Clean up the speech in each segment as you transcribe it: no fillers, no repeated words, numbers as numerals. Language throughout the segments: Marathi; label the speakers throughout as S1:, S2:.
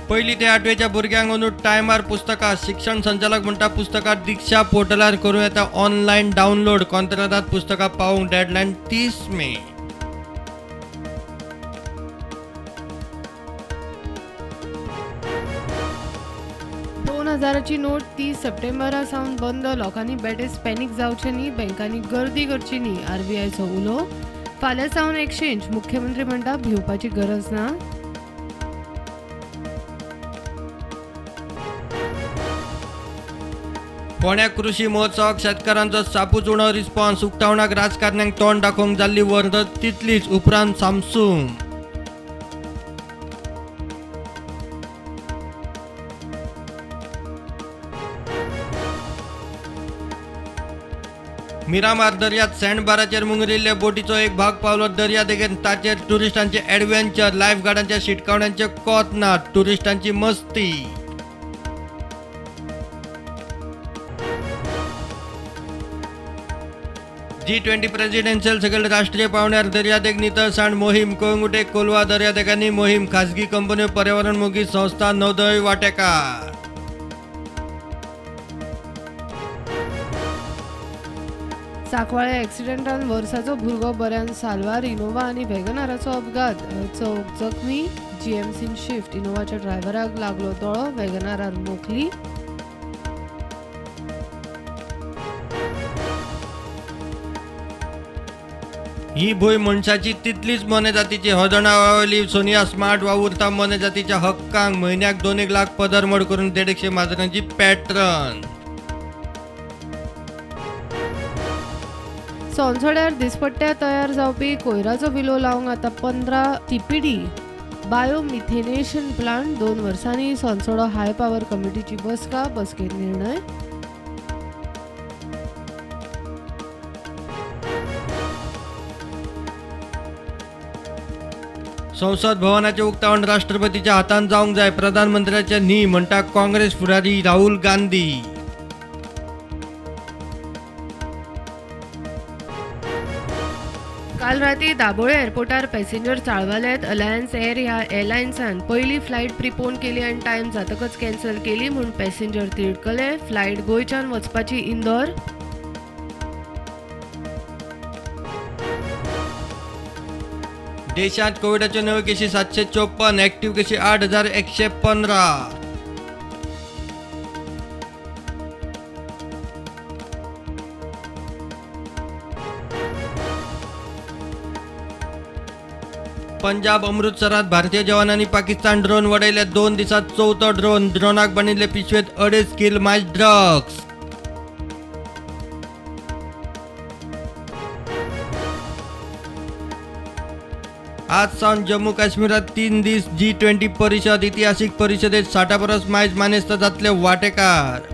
S1: पहिली ते 8वीच्या भुरग्यांक अंदू टायमार पुस्तकां शिक्षण संचालक म्हणटा पुस्तकां दीक्षा पोर्टलार करूं येता ऑनलायन डावनलोड कंत्राटात पुस्तकां पावूंक डेडलायन 30 मे.
S2: हजाराची नोट 30 सप्टेंबरा सावन बंद. लोकांनी बेटेस पॅनिक जावचे न्ही, बँकांनी गर्दी करची न्ही, आरबीआयचो उलो. फाल्यां सावन एक्सचेंज. मुख्यमंत्री म्हणटा भिवपाची गरज ना.
S1: फोंड्या कृषी महोत्सवाक शेतकारांचो सापूच उणो रिस्पॉन्स. उक्तावणाक राजकारण्यांक तोंड दाखोवंक जाल्ली वर्दत तितलीच उपरांत सामसूम. मिरामार दर्यांत सँडबाराचेर मुंगरिल्ले बोटीचो एक भाग पावलो दर्या देगेर. ताचेर टुरिस्टांचे एडव्हेंचर. लायफगार्डांच्या शिटकावण्यांचे कोत ना. टुरिस्टांची मस्ती. G20 प्रेसिडेन्शियल सकयल राष्ट्रीय पावण्यार दर्यादेग नितळसाण मोहीम. कोयंगुटे कोलवा दर्यादेगांनी मोहीम. खासगी कंपन्यो पर्यावरण मोगी संस्था नौदळ वांटेकार.
S2: सांकवाळे एक्सिडेंटान वर्साचो भुरगो बऱ्यान साल्वार. इनोवा आनी वॅगनाराचो अपघात. चौग जखमी. जीएमसीन शिफ्ट. इनोवाच्या ड्रायव्हराक लागलो दोळो. वॅगनारार मोखली.
S1: ही भूंय मनशाची तितलीच मोनेजातीची. होदणावळी सोनिया स्मार्ट वावुरता मोनेजातीच्या हक्कांक. म्हयन्याक 2 लाख पदरमोड करून 150 माजरांची पॅटर्न.
S2: सोनसड्यार दिसपट्ट्या तयार जावपी कोयराचो विलो लावंक आतां 15 TPD बायोमिथेनेशन प्लांट. 2 वर्सांनी सोनसडो हाय पावर कमिटीची बसका. बसकेत निर्णय.
S1: संसद भवनाचे उक्तावण राष्ट्रपतीच्या हातान जावंक जाय. प्रधानमंत्र्याचे न्ही म्हणटा काँग्रेस फुडारी राहुल गांधी.
S2: काल राती दाबोळे एअरपोर्टार पॅसेंजर चाळवाल्यात. अलायन्स एअर ह्या एअरलायन्सान पहिली फ्लायट प्रिपोन केली आनी टायम जातकच कॅन्सल केली म्हूण पॅसेंजर तिडकले. फ्लायट गोंयच्यान वचपाची इंदोर.
S1: देशात कोविडाच्यो नव्यो केशी 754. ॲक्टिव्ह केशी 8115. पंजाब अमृतसरात भारतीय जवानांनी पाकिस्तान ड्रोन वडयले. 2 दिसात 4थो ड्रोन. ड्रोनाक बांदिल्ले पिशवेत 2.5 किल माय ड्रग्स. आज सावन जम्मू काश्मीरात 3 दीस G20 परिषद. इतिहासीक परिषदेत 60 परस मायज मानेस्त जातले वांटेकार.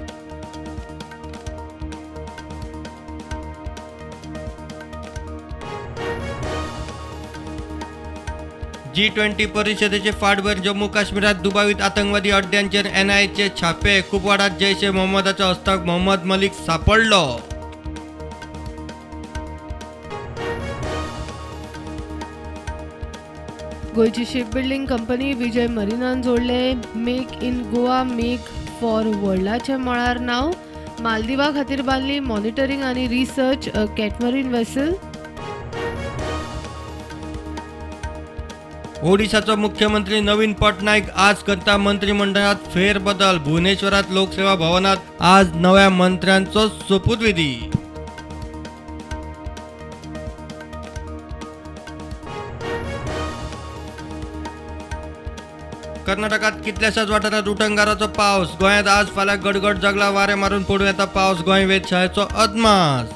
S1: G20 परिषदेचे फाटभर जम्मू काश्मीरात दुबावित आतंकवादी अड्ड्यांचेर NIAचे छापे. कुपवाडात जैश ए मोहम्मदाचो हस्तक मोहम्मद मलिक सापडलो.
S2: गोयची शिप बिल्डिंग कंपनी विजय मरिनान जोडले. Make in Goa make for वर्ल्डाचे मळार नाव. मालदीवा खातीर बांदली मॉनिटरींग आनी रिसर्च कॅटमरीन वेसल.
S1: ओडिशाचो मुख्यमंत्री नवीन पटनायक आज करता मंत्रिमंडळात फेरबदल. भुवनेश्वरात लोकसेवा भवनात आज नव्या मंत्र्यांचो शपथविधी. कर्नाटकात कितल्याशाच वाठारात उटंगाराचो पावस. गोंयांत आज फाल्यां गडगड जगला. वारे मारून पडूं येता पावस. गोंय वेधशाळेचो अदमास.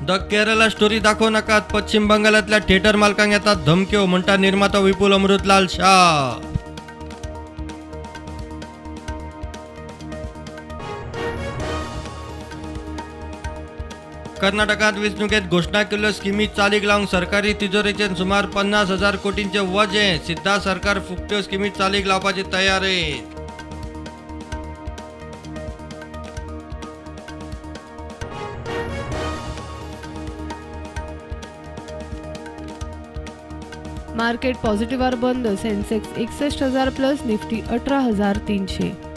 S1: द केरला स्टोरी दाखवू नकात. पश्चिम बंगालातल्या थिएटर मालकांक येतात धमक्यो म्हणटा निर्माता विपुल अमृतलाल शाह. कर्नाटकात वेंचणुकेत घोषणा केल्ल्यो स्किमी चालीक लावंक सरकारी तिजोरेचेर सुमार 50,000 कोटींचे वजें. सिद्धा सरकार फुकट्यो स्किमी चालीक लावपाची तयारेत.
S2: मार्केट पॉझिटिव्हवर बंद. Sensex 61,000 plus, Nifty 18,300.